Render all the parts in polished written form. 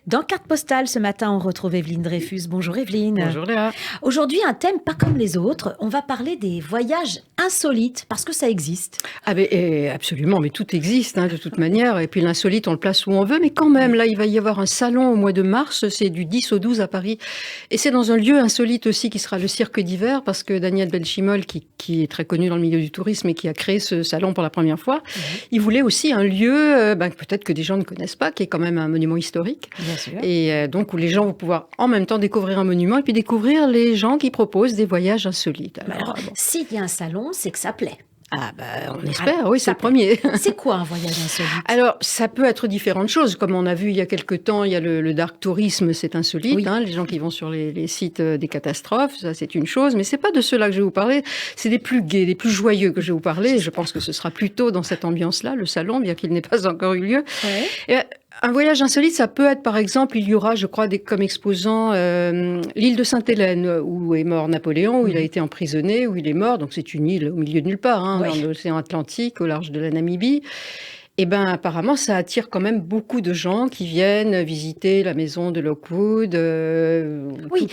Dans Carte Postale, ce matin, on retrouve Evelyne Dreyfus. Bonjour Evelyne. Bonjour Léa. Aujourd'hui, un thème pas comme les autres. On va parler des voyages insolites, parce que ça existe. Absolument, mais tout existe de toute manière. Et puis l'insolite, on le place où on veut. Mais quand même, là, il va y avoir un salon au mois de mars. C'est du 10 au 12 à Paris. Et c'est dans un lieu insolite aussi qui sera le Cirque d'hiver, parce que Daniel Benchimol, qui est très connu dans le milieu du tourisme et qui a créé ce salon pour la première fois, il voulait aussi un lieu, peut-être que des gens ne connaissent pas, qui est quand même un monument historique. Bien sûr. Et donc où les gens vont pouvoir en même temps découvrir un monument et puis découvrir les gens qui proposent des voyages insolites. Alors, s'il y a un salon, c'est que ça plaît. On espère, oui, c'est le premier. C'est quoi un voyage insolite? Alors, ça peut être différentes choses. Comme on a vu il y a quelque temps, il y a le dark tourisme, c'est insolite. Oui. Les gens qui vont sur les sites des catastrophes, ça c'est une chose. Mais c'est pas de ceux-là que je vais vous parler. C'est des plus gais, des plus joyeux que je vais vous parler. Et je pense que ce sera plutôt dans cette ambiance-là, le salon, bien qu'il n'ait pas encore eu lieu. Ouais. Un voyage insolite, ça peut être, par exemple, il y aura, je crois, comme exposant l'île de Sainte-Hélène, où est mort Napoléon, où il a été emprisonné, où il est mort. Donc c'est une île au milieu de nulle part, dans l'océan Atlantique, au large de la Namibie. Et apparemment, ça attire quand même beaucoup de gens qui viennent visiter la maison de Lockwood.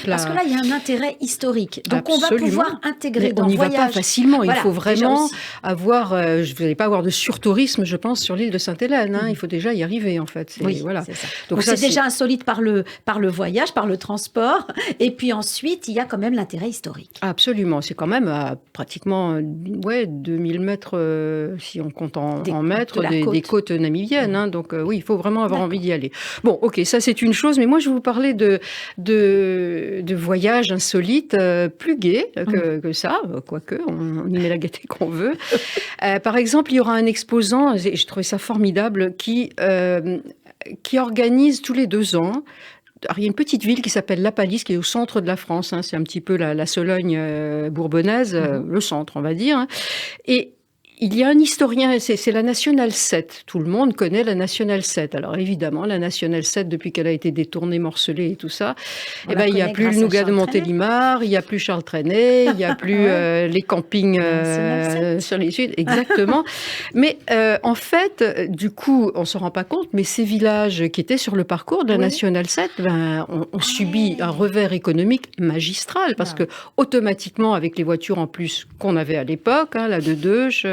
Parce que là, il y a un intérêt historique. Donc, Absolument. on va pouvoir intégrer dans on n'y va voyage. pas facilement. Voilà, il faut vraiment déjà avoir... vous n'allez pas avoir de surtourisme, je pense, sur l'île de Sainte-Hélène. Il faut déjà y arriver, en fait. Voilà. C'est ça. Donc c'est déjà insolite par le voyage, par le transport. Et puis ensuite, il y a quand même l'intérêt historique. Absolument. C'est quand même à pratiquement 2000 mètres, si on compte en mètres, des côtes namibiennes. Donc oui, il faut vraiment avoir envie d'y aller. Bon, ok, ça c'est une chose. Mais moi, je vais vous parler de voyages insolites plus gais que ça. Quoique, on y met la gaieté qu'on veut. Par exemple, il y aura un exposant, je trouvais ça formidable, qui organise tous les 2 ans. Alors, il y a une petite ville qui s'appelle La Palisse, qui est au centre de la France. C'est un petit peu la Sologne bourbonnaise, le centre, on va dire. Et il y a un historien, c'est la Nationale 7. Tout le monde connaît la Nationale 7. Alors évidemment, la Nationale 7, depuis qu'elle a été détournée, morcelée et tout ça, il n'y a plus le Nougat de Montélimar, il n'y a plus Charles Trenet, il n'y a plus les campings sur les Suds. Exactement. Mais en fait, du coup, on ne se rend pas compte, mais ces villages qui étaient sur le parcours de la Nationale 7 ont subi un revers économique magistral, parce que automatiquement, avec les voitures en plus qu'on avait à l'époque, la de Deutsch,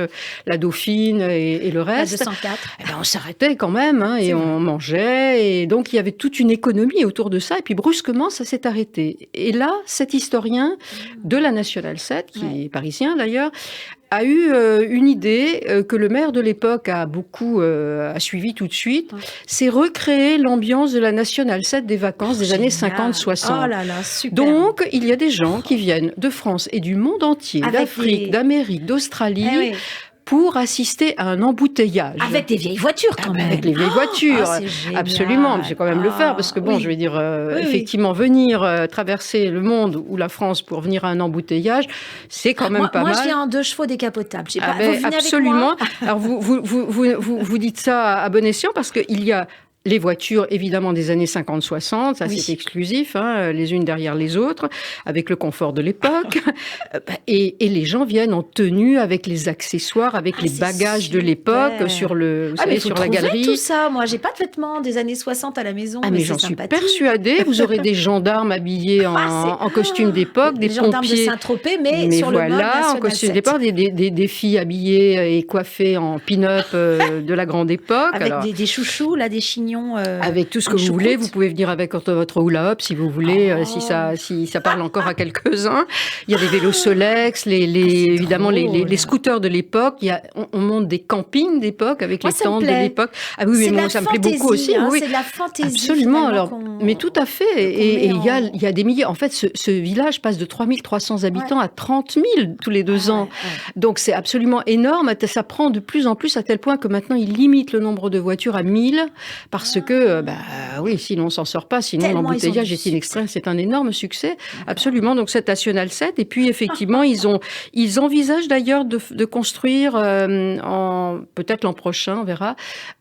la Dauphine et le reste. La 204. On s'arrêtait quand même et on mangeait. Et donc, il y avait toute une économie autour de ça. Et puis, brusquement, ça s'est arrêté. Et là, cet historien de la Nationale 7, qui est parisien d'ailleurs, a eu une idée que le maire de l'époque a suivi tout de suite. C'est recréer l'ambiance de la Nationale 7 des vacances des années 50-60. Oh là là, super. Donc, il y a des gens qui viennent de France et du monde entier, d'Afrique, d'Amérique, d'Australie, pour assister à un embouteillage. Avec des vieilles voitures, quand même. Avec les vieilles voitures. Absolument, mais j'ai quand même le faire, parce que je vais dire, effectivement, venir traverser le monde ou la France pour venir à un embouteillage, c'est quand même pas mal. Moi, je viens en 2 chevaux décapotables. Vous venez absolument. Avec moi. Alors, vous dites ça à bon escient, parce qu'il y a les voitures, évidemment, des années 50-60, ça c'est exclusif, les unes derrière les autres, avec le confort de l'époque. Et les gens viennent en tenue, avec les accessoires, avec les bagages de l'époque, sur la galerie. Tout ça, moi, j'ai pas de vêtements des années 60 à la maison. Mais j'en suis persuadée. Vous aurez des gendarmes habillés en costume d'époque, des gendarmes pompiers. de Saint-Tropez, mais sur le mode en costume d'époque, des filles habillées et coiffées en pin-up de la grande époque. Avec des chouchous, là, des chignons. Avec tout ce que vous voulez, vous pouvez venir avec votre hula-hop si vous voulez, si ça parle encore à quelques-uns. Il y a des vélos Solex, évidemment les scooters de l'époque. On monte des campings d'époque avec les tentes de l'époque. Ah oui, mais moi ça me plaît beaucoup aussi. C'est de la fantaisie. Absolument. Alors, mais tout à fait. Et il y a des milliers. En fait, ce village passe de 3300 habitants à 30 000 tous les 2 ans. Donc c'est absolument énorme. Ça prend de plus en plus, à tel point que maintenant il limite le nombre de voitures à 1000, parce que, sinon on s'en sort pas, sinon l'embouteillage est inextrait, c'est un énorme succès, absolument. Donc cette Nationale 7, et puis effectivement, ils envisagent d'ailleurs de construire, peut-être l'an prochain, on verra,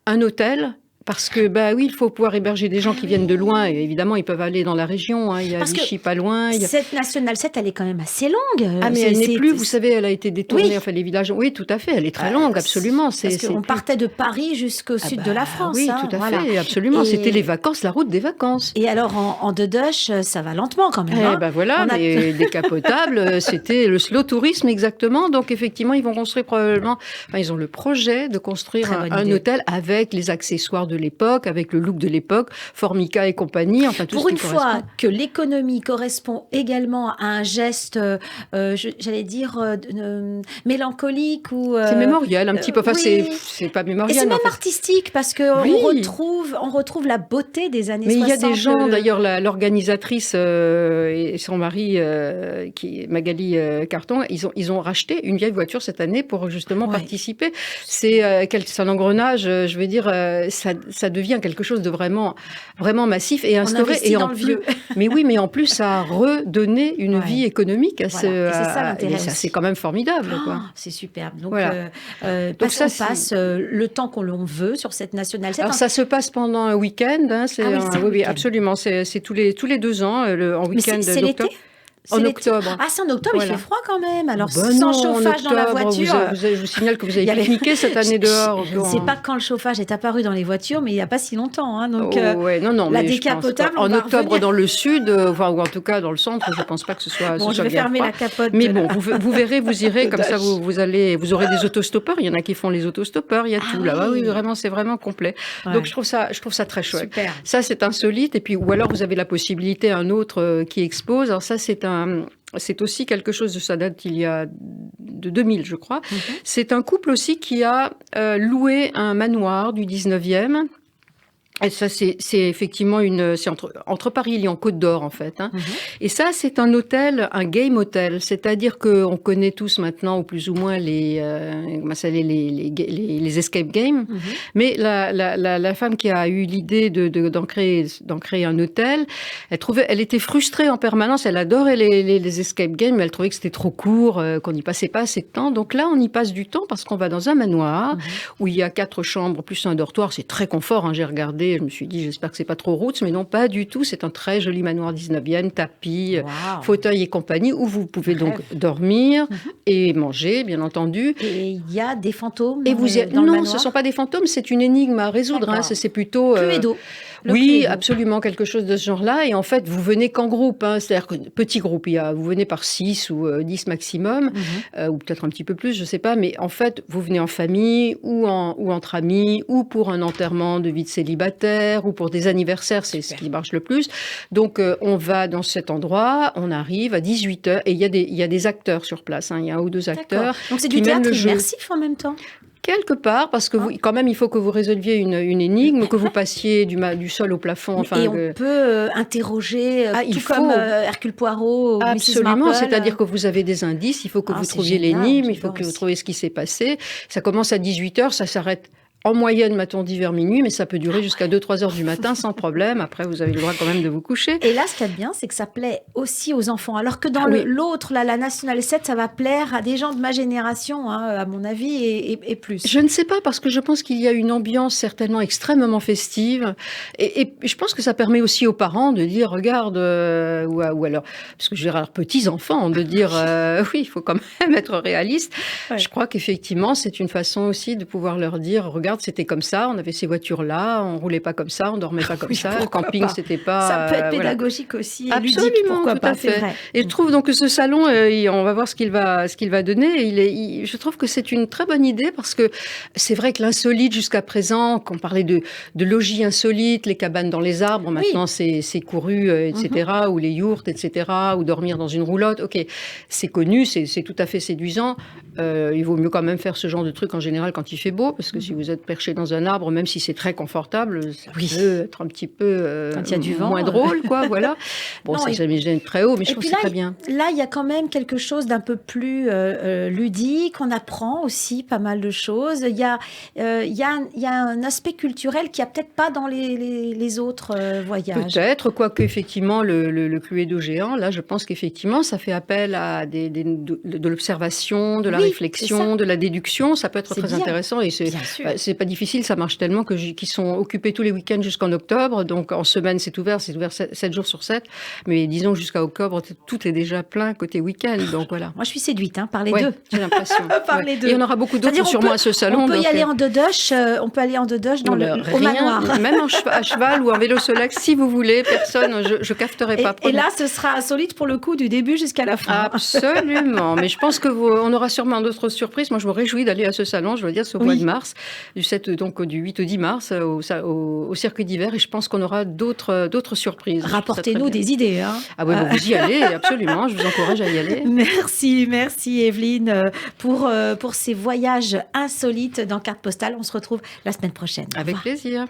un hôtel Parce que, bah oui, il faut pouvoir héberger des gens qui viennent de loin. Et évidemment, ils peuvent aller dans la région. Il y a Parce que Vichy pas loin. cette Nationale 7, elle est quand même assez longue. Ah, mais elle n'est plus, vous savez, elle a été détournée, enfin les villages. Oui, tout à fait, elle est très longue, absolument. Parce qu'on partait de Paris jusqu'au sud de la France. Oui, tout à fait, absolument. C'était les vacances, la route des vacances. Et alors, en Dedoche, ça va lentement quand même. Voilà, les décapotables, c'était le slow tourisme exactement. Donc, effectivement, ils vont construire probablement, ils ont le projet de construire un hôtel avec les accessoires de l'époque, avec le look de l'époque, Formica et compagnie, enfin tout Pour ce qui une fois que l'économie correspond également à un geste, j'allais dire, mélancolique ou... c'est mémorial un petit peu, enfin oui. c'est pas mémorial. Et c'est même artistique parce qu'on on retrouve la beauté des années 60. Mais il y a des gens, d'ailleurs l'organisatrice et son mari, qui Magali Carton, ils ont racheté une vieille voiture cette année pour justement participer. C'est un engrenage, je veux dire, ça devient quelque chose de vraiment massif et instauré. Et en plus, mais oui, mais en plus, ça a redonné une vie économique à c'est ça l'intérêt. Ça, c'est quand même formidable. C'est superbe. Donc ça on passe le temps qu'on veut sur cette Nationale 7. Alors ça se passe pendant un week-end. Hein, oui, absolument. C'est tous les 2 ans, en week-end d'octobre. En octobre. Ah, c'est en octobre, il fait froid quand même. Alors, sans chauffage dans la voiture. Je vous signale que vous avez pique-niqué cette année dehors. Je ne sais pas quand le chauffage est apparu dans les voitures, mais il n'y a pas si longtemps. Hein, donc, la décapotable, en octobre dans le sud, ou en tout cas dans le centre, je ne pense pas que ce soit. Bon, je vais fermer la capote. Mais bon, vous verrez, vous irez, comme ça, vous aurez des autostoppeurs. Il y en a qui font les autostoppeurs, il y a tout là. Oui, vraiment, c'est vraiment complet. Donc, je trouve ça très chouette. Super. Ça, c'est insolite. Et puis, ou alors, vous avez la possibilité, un autre qui expose. Alors, ça, c'est aussi quelque chose, ça date de 2000, je crois. C'est un couple aussi qui a loué un manoir du 19e. Et ça, c'est effectivement c'est entre Paris et Lyon, Côte d'Or, en fait. Hein. Et ça, c'est un hôtel, un game hotel. C'est-à-dire qu'on connaît tous maintenant, ou plus ou moins, les escape games. Mais la femme qui a eu l'idée d'en créer un hôtel, elle était frustrée en permanence. Elle adorait les escape games, mais elle trouvait que c'était trop court, qu'on n'y passait pas assez de temps. Donc là, on y passe du temps parce qu'on va dans un manoir où il y a 4 chambres plus un dortoir. C'est très confort, hein, j'ai regardé. Je me suis dit, j'espère que c'est pas trop roots, mais non, pas du tout. C'est un très joli manoir 19e, tapis, fauteuil et compagnie, où vous pouvez donc dormir et manger, bien entendu. Et il y a des fantômes dans le manoir. Ce ne sont pas des fantômes, c'est une énigme à résoudre. Hein, c'est plutôt... Cluedo. Oui, absolument, quelque chose de ce genre-là. Et en fait, vous venez qu'en groupe. Hein, c'est-à-dire que petit groupe, vous venez par 6 ou 10 maximum, ou peut-être un petit peu plus, je ne sais pas. Mais en fait, vous venez en famille ou entre amis, ou pour un enterrement de vie de célibataire, ou pour des anniversaires, c'est ce qui marche le plus. Donc, on va dans cet endroit, on arrive à 18h, et il y a des acteurs sur place. Hein, il y a 1 ou 2 acteurs. Donc, c'est du théâtre immersif en même temps. Quelque part, parce que quand même, il faut que vous résolviez une énigme, que vous passiez du sol au plafond. Enfin, et on peut interroger, comme Hercule Poirot ou absolument, Mrs. Marple. C'est-à-dire que vous avez des indices, il faut que vous trouviez l'énigme, il faut que vous trouviez ce qui s'est passé. Ça commence à 18h, ça s'arrête. En moyenne, m'a-t-on dit vers minuit, mais ça peut durer jusqu'à 2-3 heures du matin sans problème. Après, vous avez le droit quand même de vous coucher. Et là, ce qu'il y a de bien, c'est que ça plaît aussi aux enfants. Alors que dans l'autre, la Nationale 7, ça va plaire à des gens de ma génération, hein, à mon avis, et plus. Je ne sais pas, parce que je pense qu'il y a une ambiance certainement extrêmement festive. Et je pense que ça permet aussi aux parents de dire, regarde, ou alors, parce que je dirais à leurs petits-enfants, de dire, oui, il faut quand même être réaliste. Ouais. Je crois qu'effectivement, c'est une façon aussi de pouvoir leur dire, regarde, c'était comme ça, on avait ces voitures-là, on roulait pas comme ça, on dormait pas comme ça, le camping c'était pas... Ça peut être pédagogique aussi, et absolument, ludique, pourquoi tout pas, à fait. C'est vrai. Et je trouve donc que ce salon, on va voir ce qu'il va donner, je trouve que c'est une très bonne idée, parce que c'est vrai que l'insolite jusqu'à présent, qu'on parlait de logis insolites, les cabanes dans les arbres, maintenant c'est couru, etc., ou les yourtes, etc., ou dormir dans une roulotte, ok, c'est connu, c'est tout à fait séduisant, il vaut mieux quand même faire ce genre de truc en général quand il fait beau, parce que si vous êtes perché dans un arbre, même si c'est très confortable, ça peut être un petit peu quand il y a du vent, moins drôle, quoi, voilà. Bon, ça jamais gêne très haut, mais je trouve que c'est très bien. Là, il y a quand même quelque chose d'un peu plus ludique, on apprend aussi pas mal de choses. Il y a un aspect culturel qu'il n'y a peut-être pas dans les autres voyages. Peut-être, quoique effectivement, le Cluedo géant, là, je pense qu'effectivement, ça fait appel à de l'observation, de la oui, réflexion, de la déduction. Ça peut être très bien. intéressant et Bien sûr. c'est pas difficile. Ça marche tellement qu'ils sont occupés tous les week-ends jusqu'en octobre. Donc en semaine, c'est ouvert 7 jours sur 7. Mais disons jusqu'à octobre, tout est déjà plein côté week-end. Donc voilà. Moi, je suis séduite par les Ouais, deux. j'ai l'impression. Par les deux. Et il y en aura beaucoup d'autres sûrement à ce salon. On peut y donc, aller en dodoche. On peut aller en dodoche au manoir. Même à cheval ou en vélo Solex, si vous voulez. Personne, je cafeterai pas. Et là, ce sera insolite pour le coup du début jusqu'à la fin. Absolument. Mais je pense que on aura sûrement d'autres surprises. Moi, je me réjouis d'aller à ce salon. Je veux dire, c'est au mois de mars, du 8 au 10 mars, au circuit d'hiver. Et je pense qu'on aura d'autres surprises. Rapportez-nous des idées. Ah oui, vous y allez, absolument. Je vous encourage à y aller. Merci Evelyne pour ces voyages insolites dans Carte Postale. On se retrouve la semaine prochaine. Avec plaisir.